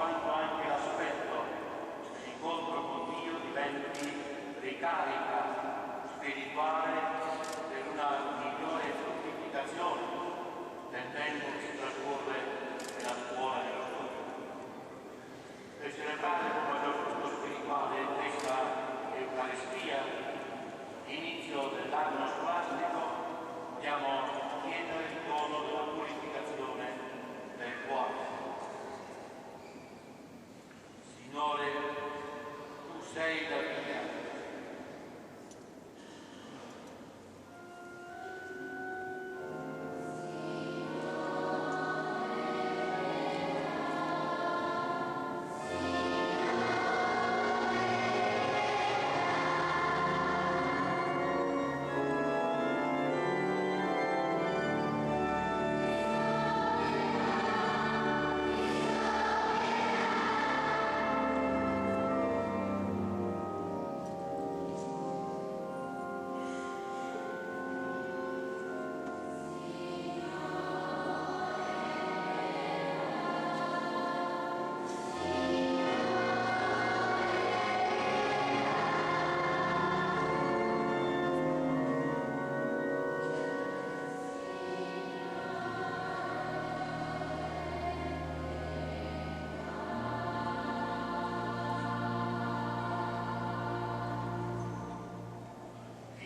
quanto anche l'aspetto dell'incontro con Dio diventi ricarica spirituale per una migliore fruttificazione nel tempo che si trascorre nella scuola e nello studio. Per celebrare con maggior frutto spirituale questa Eucaristia, inizio dell'anno scolastico, dobbiamo chiedere il dono della purificazione del cuore. Signore, tu sei la via.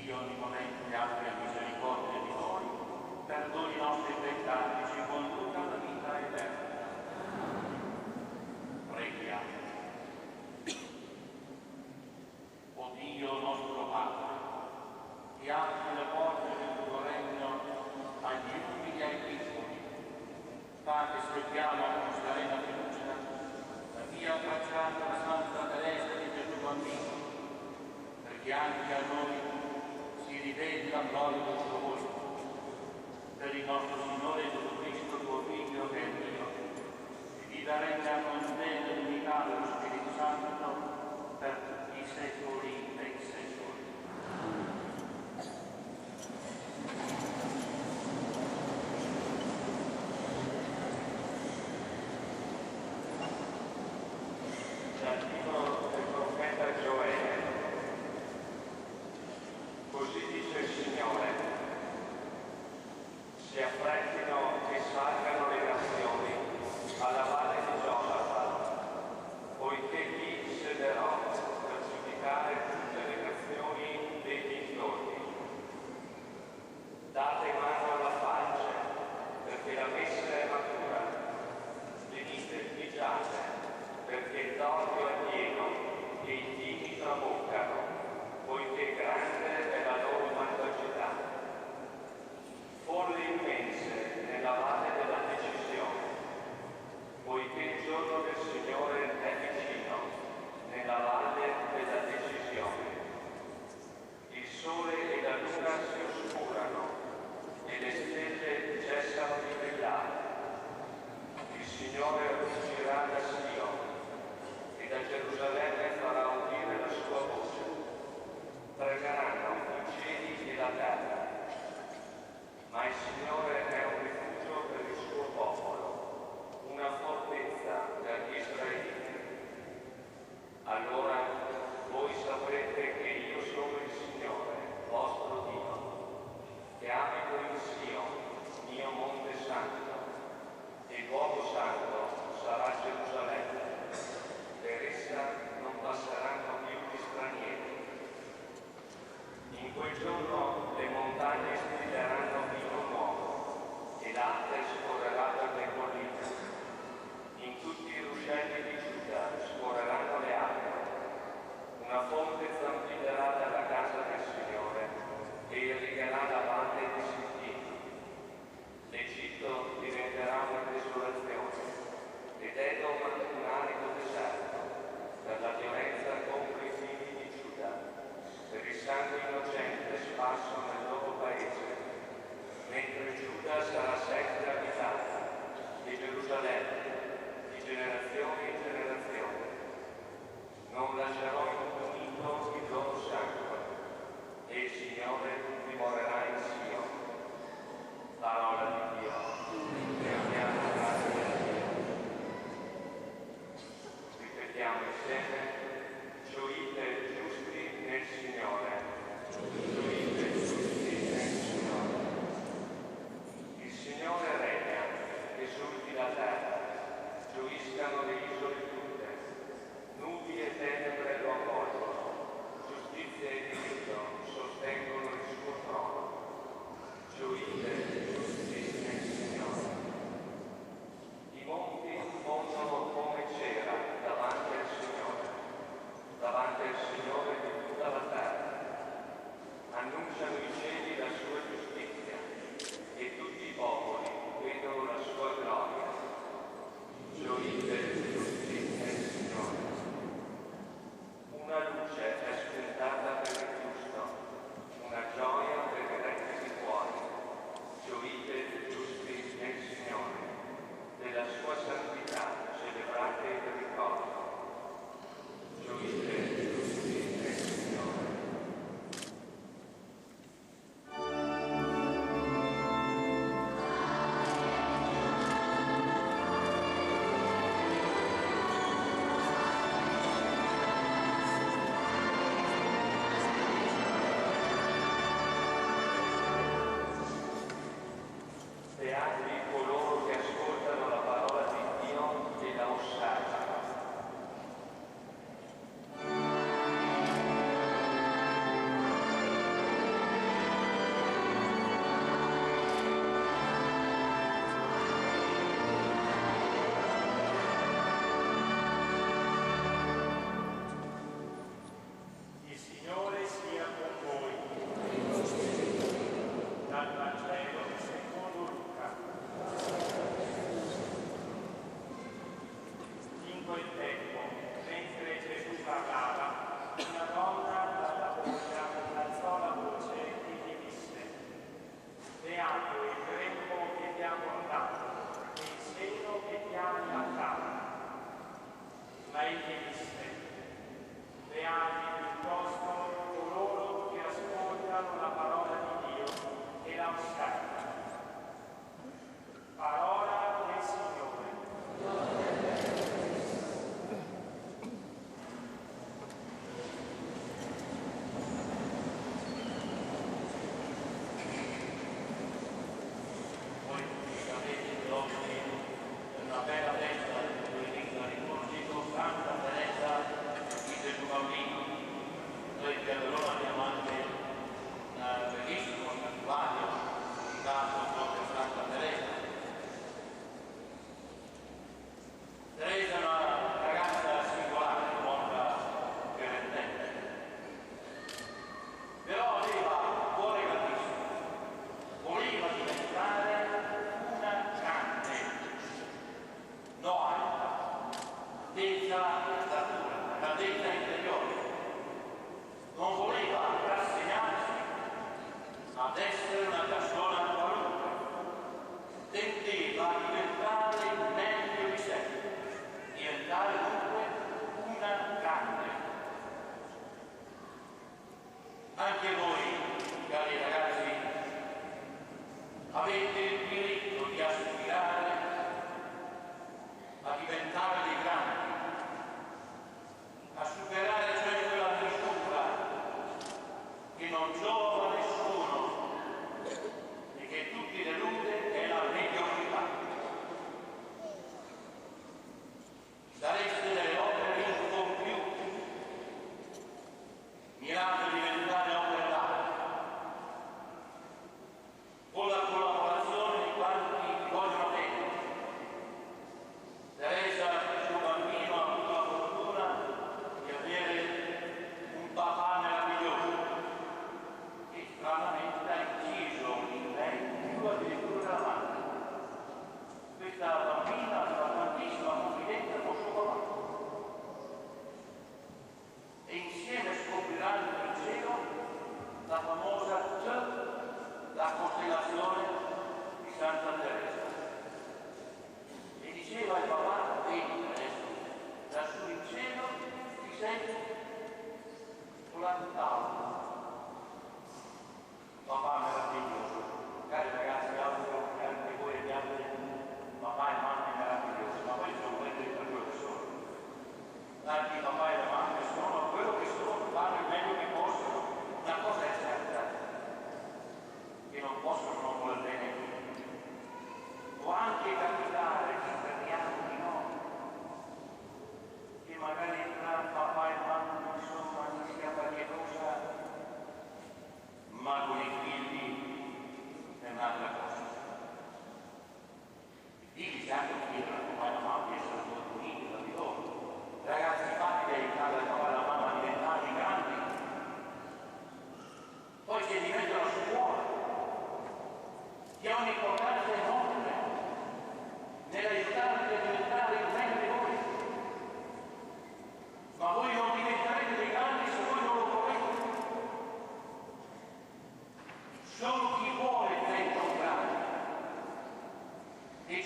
Dio onnipotentemente abbia misericordia di noi, perdoni i nostri peccati e ci conduca alla vita eterna. Preghiamo. O Dio nostro Padre, che apri le porte del tuo regno agli umili e ai piccoli, fa che seguiamo con serena fiducia la via tracciata da Santa Teresa di Gesù Bambino, perché anche a noi si riveli la gloria del suo volto. Per il nostro Signore Gesù Cristo, tuo Figlio, che è Dio, e viva e regna con te nell'unità dello Spirito Santo per tutti i secoli dei secoli. Dal libro del profeta Gioele. Così dice il Signore: si affrettino e salgano le nazioni alla valle di Giordano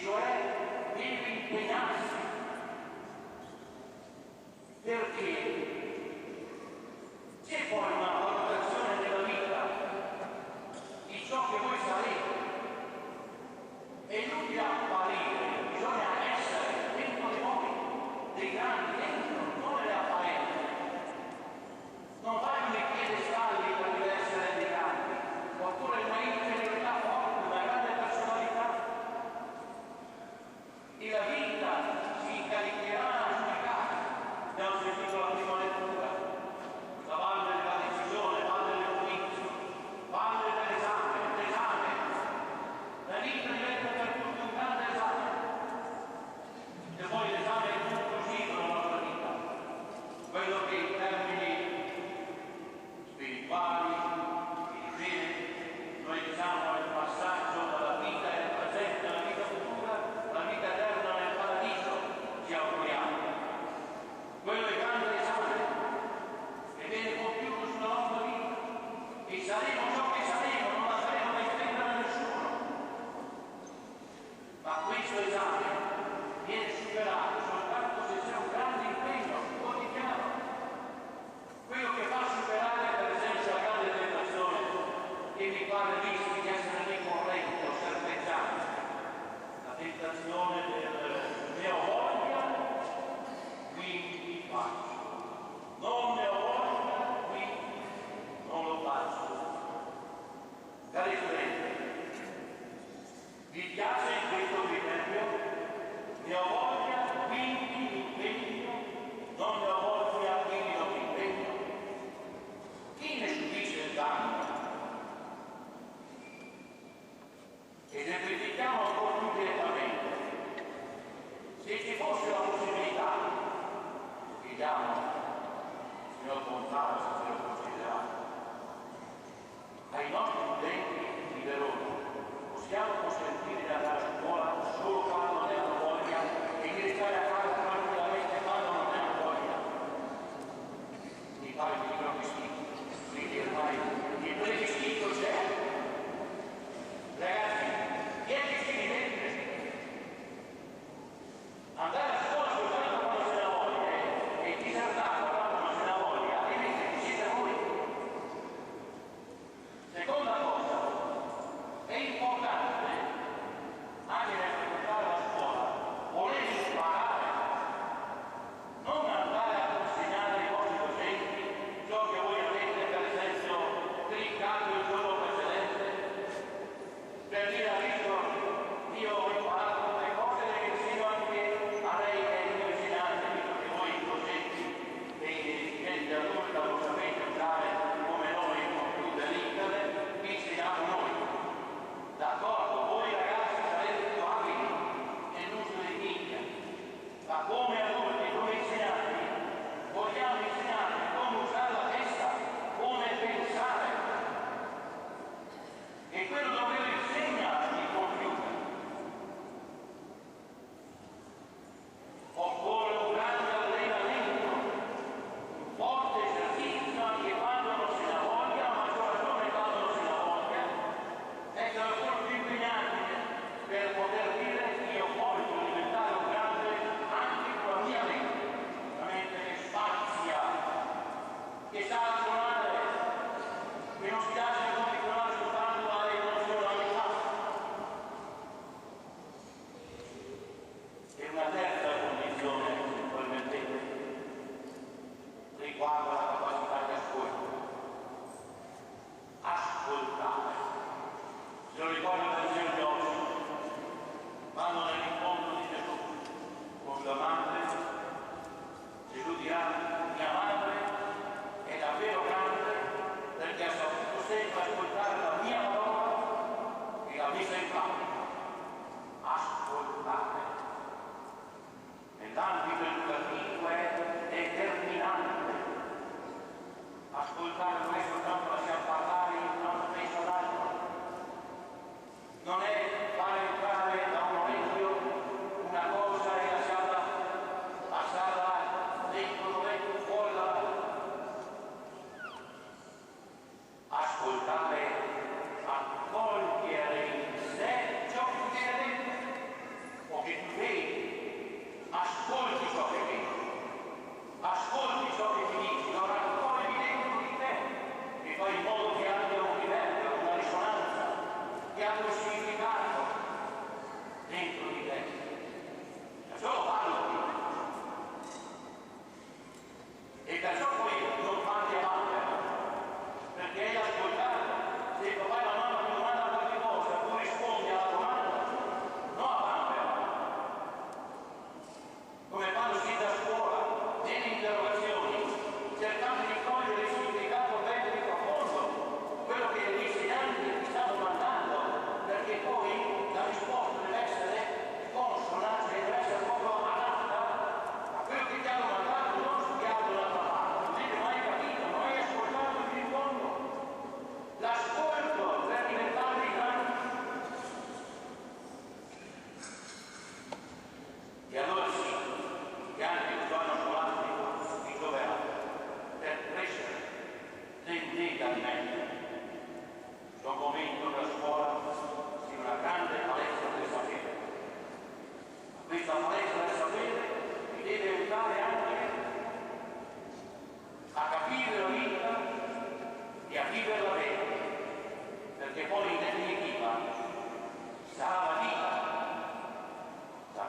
cioè deve impegnarsi, perché c'è poi una valutazione della vita di ciò che voi sarete. È inutile apparire, bisogna essere dentro di voi dei grandi, dentro, non nelle apparenze. Non fai come piedestalli per voler essere dei grandi, oppure una interiorità forte, una grande personalità. E la vita si incaricherà a giudicare. Abbiamo sentito la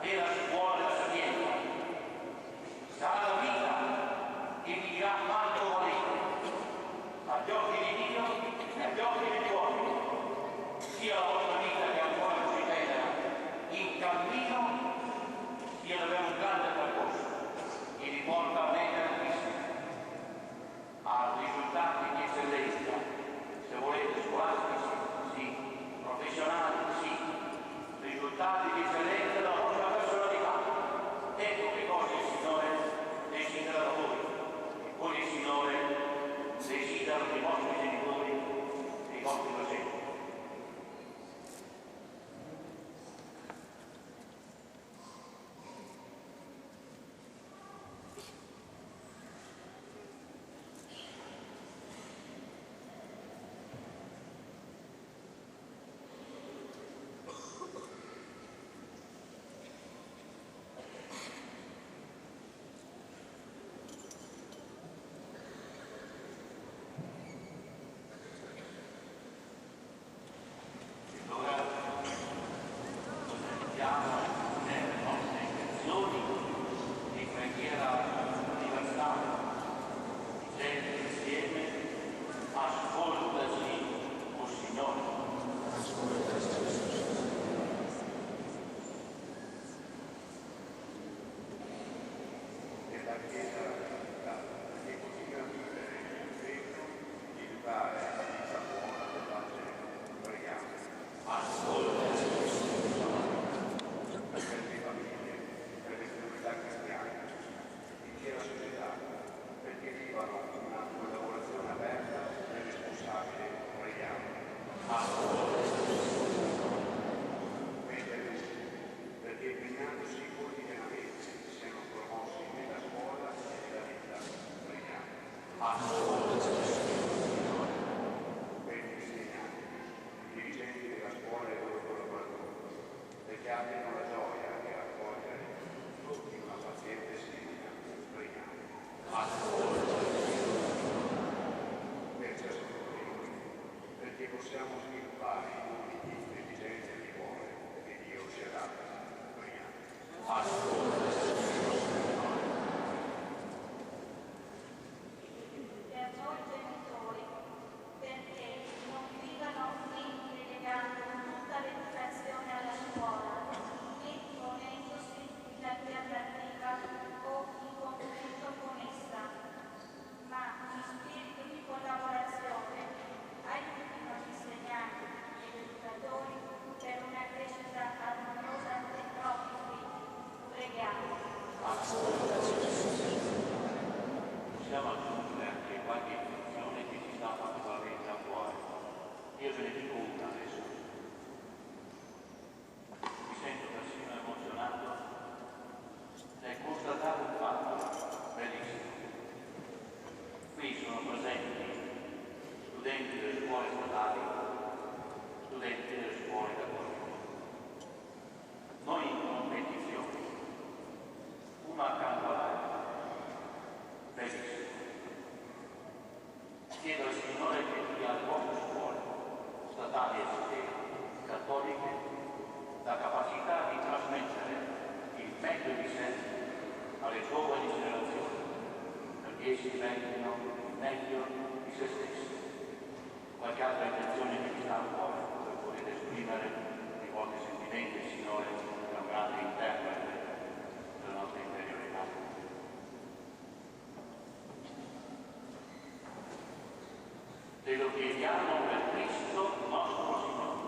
vera scuola della sapienza. Sarà la vita che vi dirà quanto volete, agli occhi di Dio e agli occhi degli uomini, sia la vostra vita che ancora si tenera in cammino, sia davvero un grande percorso che vi porta a mettere a risultati di eccellenza, se volete scolastici, sì, professionali, sì, risultati di eccellenza della vostra personalità. Ecco che cosa il Signore desidera da voi, e poi il Signore desidera dei vostri genitori e dei vostri docenti. Nelle nostre intenzioni di preghiera universale, dicendo insieme: ascoltaci, o Signore. Nella Chiesa che continua a vivere il credo di aiutare la vita buona dell'Angelo, preghiamo. Ascoltaci. Per le famiglie, per le comunità cristiane, l'intera società, perché vivano una collaborazione aperta e responsabile, preghiamo. Perché impegnandosi quotidianamente siano promossi nella scuola e nella vita, preghiamo. Per gli insegnanti, i dirigenti della scuola e i loro collaboratori, perché abbiano la gioia di raccogliere tutti una paziente serena, preghiamo. Per ciascuno di noi, perché possiamo sviluppare i limiti di intelligenza e di cuore che Dio ci ha dato, preghiamo. Per noi genitori, perché non vivano mentre legando tutta l'educazione alla scuola e ponendosi in alternativa o in conflitto con essa, ma in spirito di collaborazione aiutino gli insegnanti e gli educatori per una crescita armoniosa dei propri figli. Preghiamo. Possiamo aggiungere anche qualche istruzione che ci sta particolarmente a cuore. Io ve ne dico una adesso. Mi sento persino emozionato nel constatare un fatto bellissimo. Qui sono presenti studenti delle scuole statali, studenti delle scuole cattoliche. Noi in competizione, uno accanto all'altro. Bellissimo. Chiedo al Signore che dia alle vostre scuole, statali e cattoliche, la capacità di trasmettere il meglio di sé alle giovani generazioni, perché essi diventino il meglio di se stessi. Qualche altra intenzione che vi sta a cuore, dove potete esprimere i vostri sentimenti, il Signore è un grande interprete della nostra interiorità. Te lo chiediamo per Cristo nostro Signore.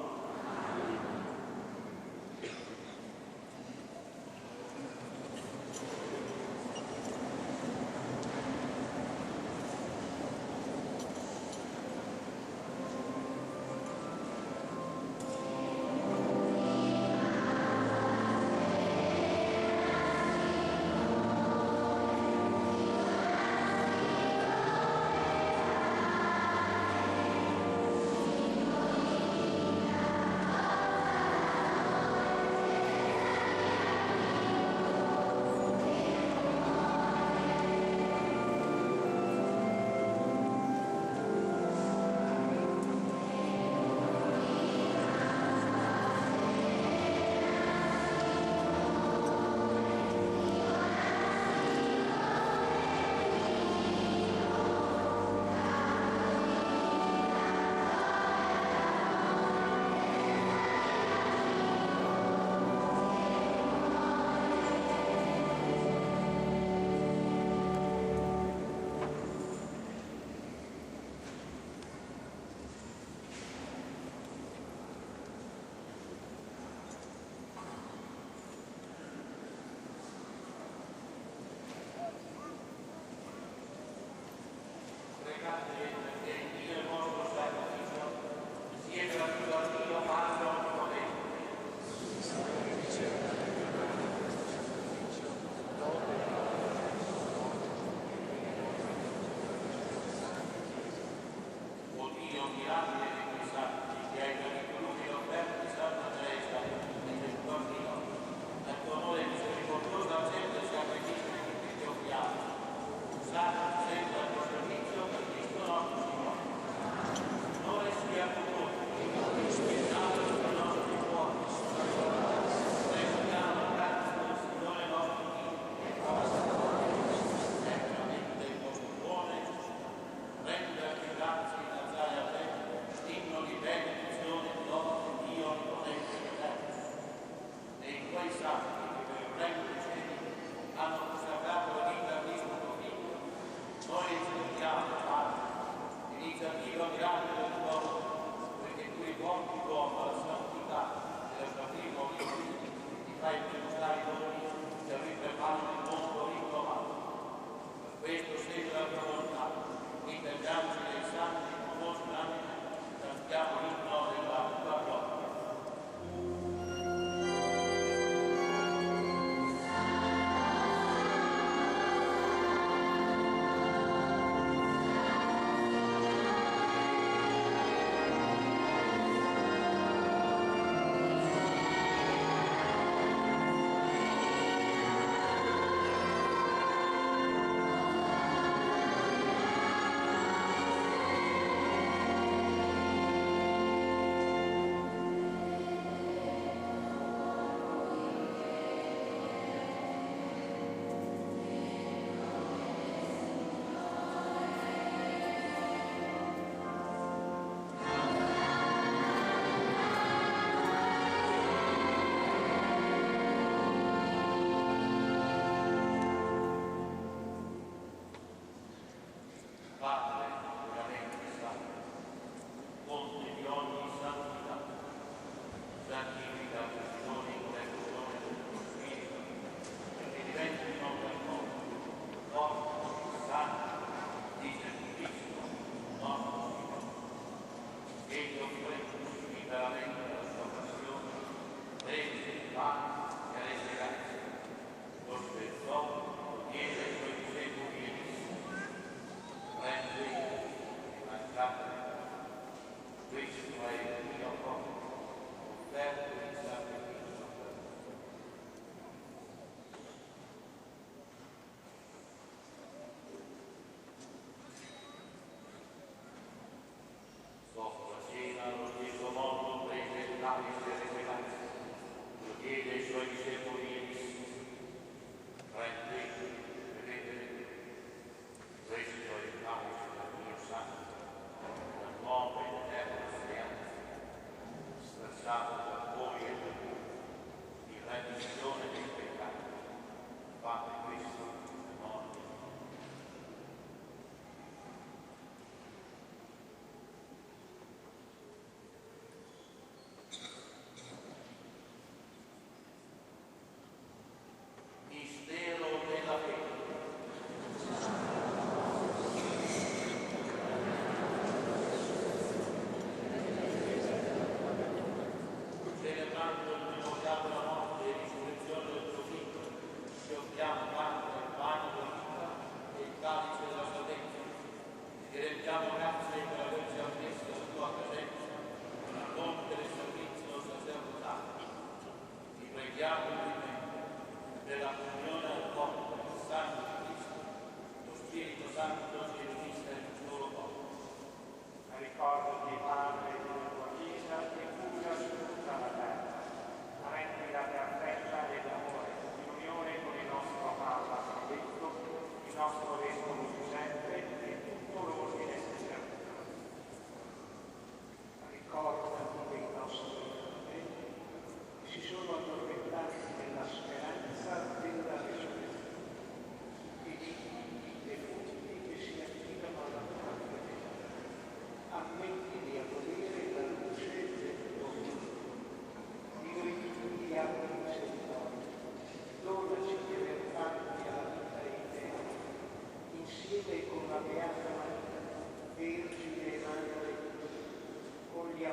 si sono addormentati nella speranza della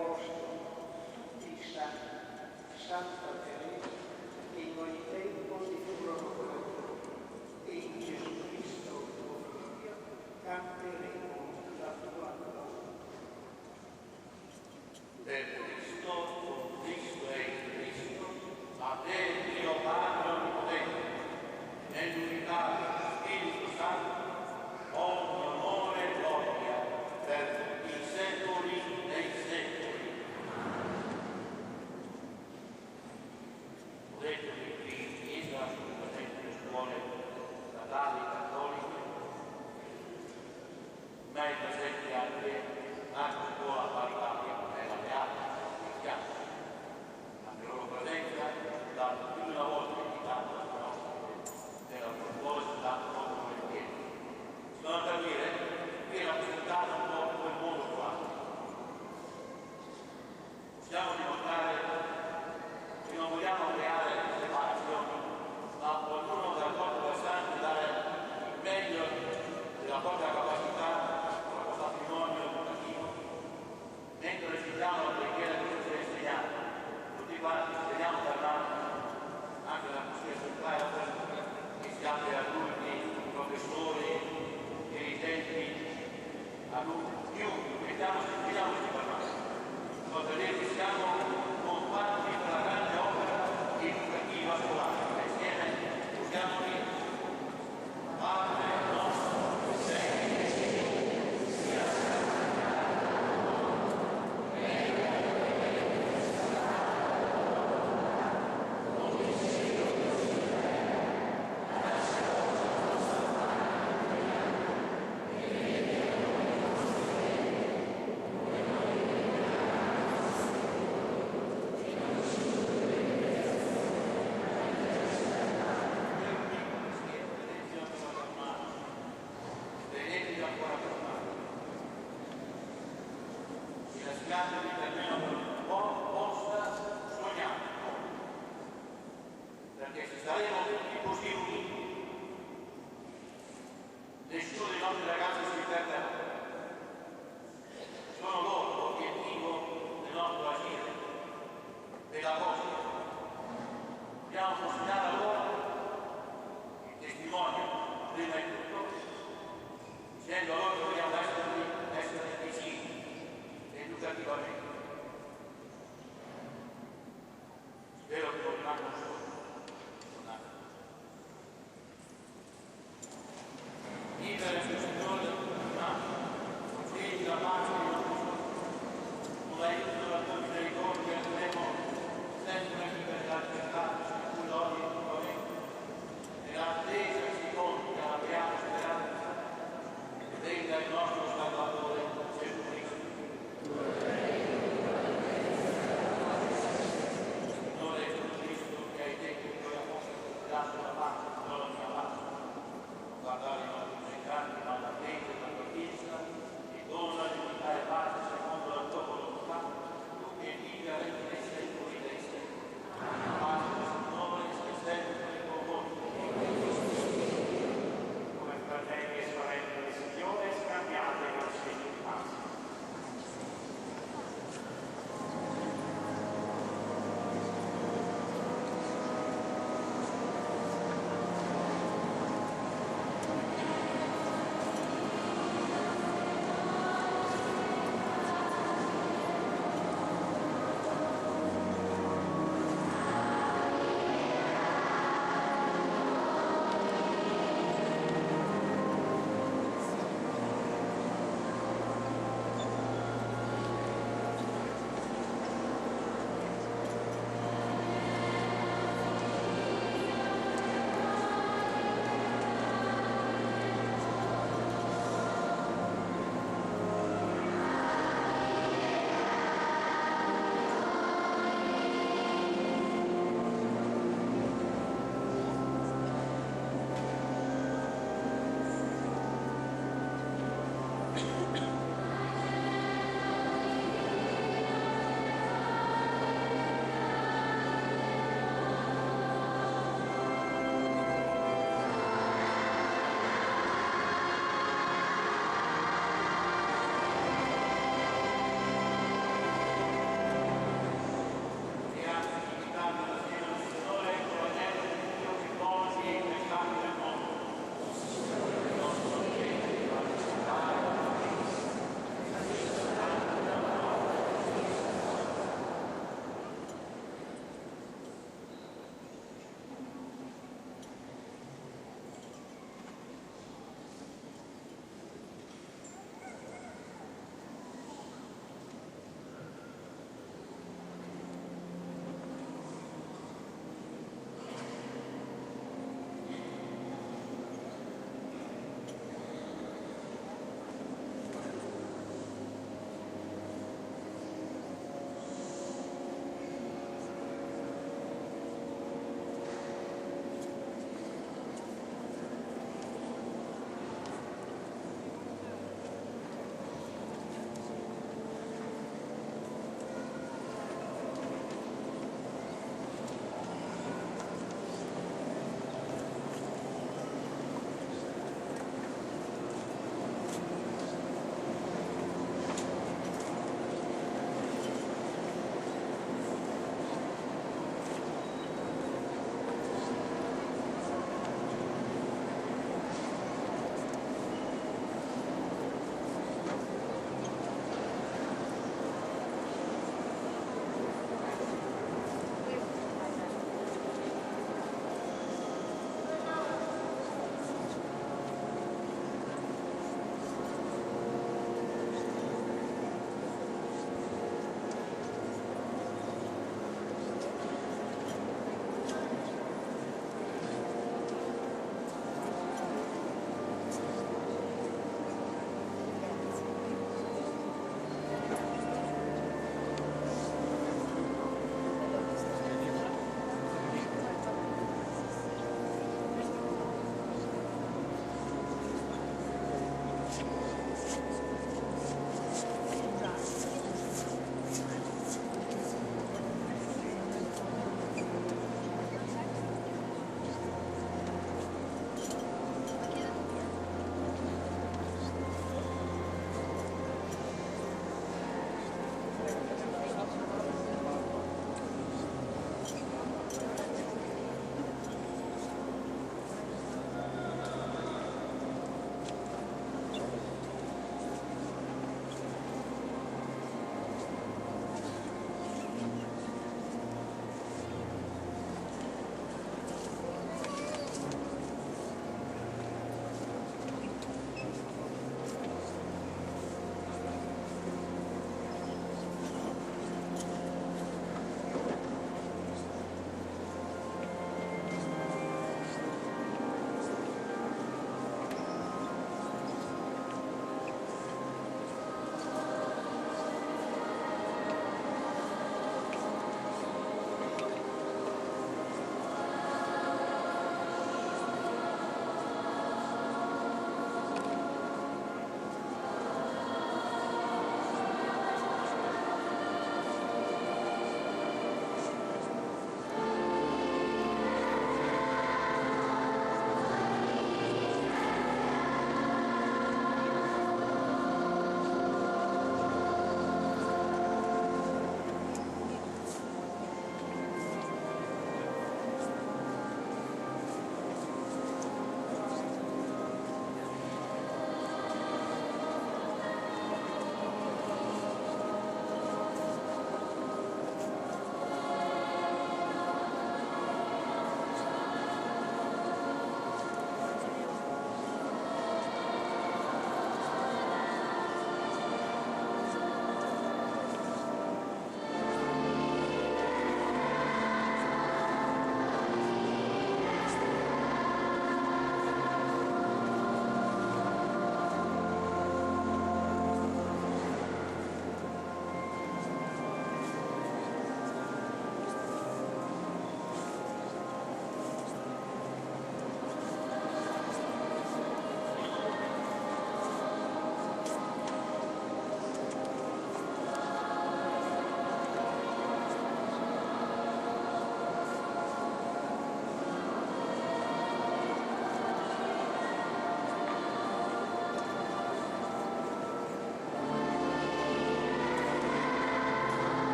Apostoli, tutti i santi, Santa Teresa, che in ogni tempo ti furono collaboratori, e in Gesù Cristo, tuo Figlio, canteremo la tua gloria. Per Cristo, con Cristo e in Cristo, a te Dio Padre Onnipotente, nell'unità dello Spirito Santo, ogni onore e gloria per i secoli dei secoli.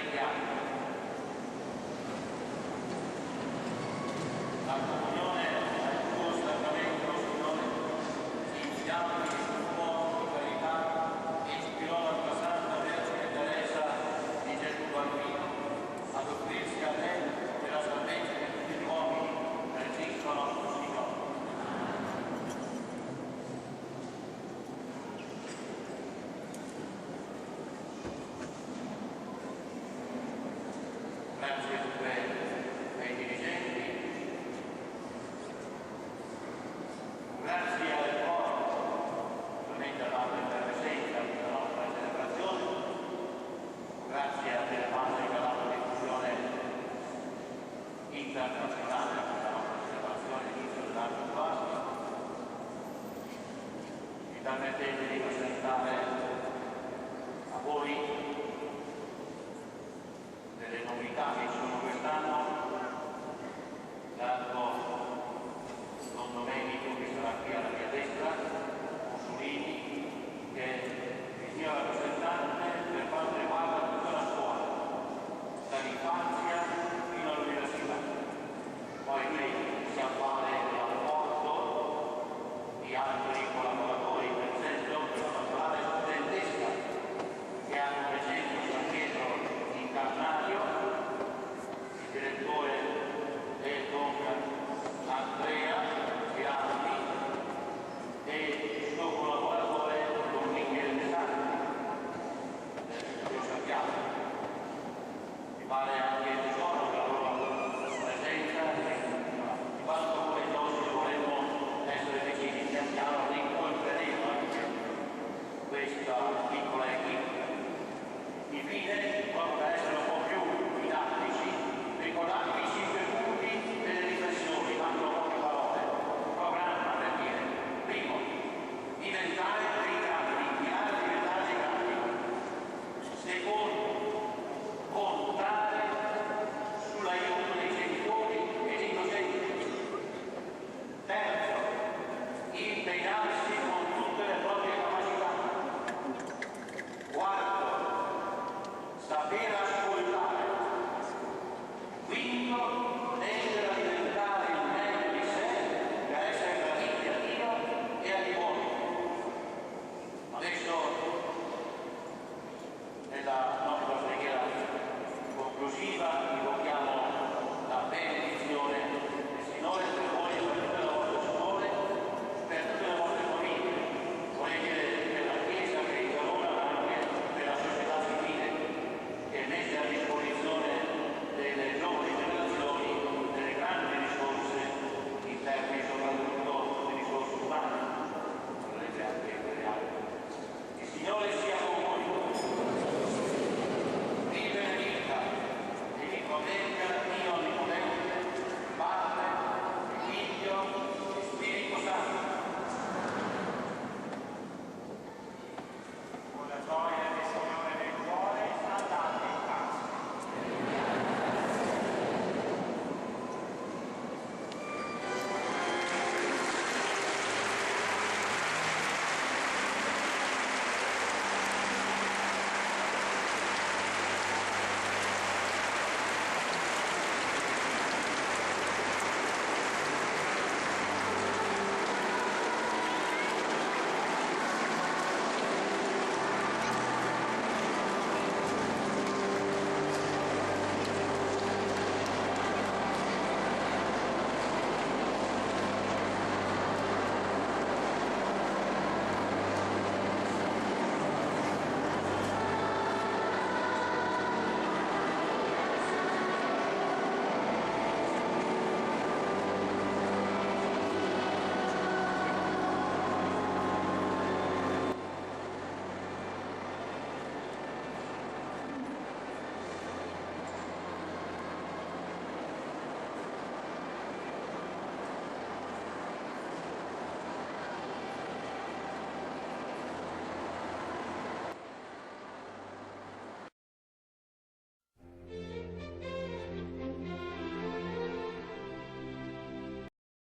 preghiamo. La comunione al tuo sacramento, Signore, iniziando il tuo uomo di carità, ispirò la tua Santa Vergine Teresa di Gesù Bambino ad offrirsi a te per la salvezza di tutti gli uomini, per Cristo nostro Signore. Grazie a te, ai dirigenti, grazie al coro, ovviamente alla presenza della nostra celebrazione, grazie a Telematica che ha dato diffusione internazionale alla nostra celebrazione all'inizio dell'anno scolastico. Mi permettete di presentare a voi delle novità che ci sono quest'anno, tanto Don Domenico che sarà qui alla mia destra, Mussolini, che vi sia rappresentante per quanto riguarda tutta la scuola, dall'infanzia fino all'università. Poi lei si avvale dell'apporto di altri collaboratori, per esempio la pastorale studentesca che hanno presente San Pietro in Carnario, il direttore è Don Andrea Girardi e il suo collaboratore Don Michele De Santi, lo sappiamo. Mi pare anche il tesoro per la loro presenza di quanto noi oggi vorremmo essere decisi pian piano rincontreremo anche questa piccola equipe. Infine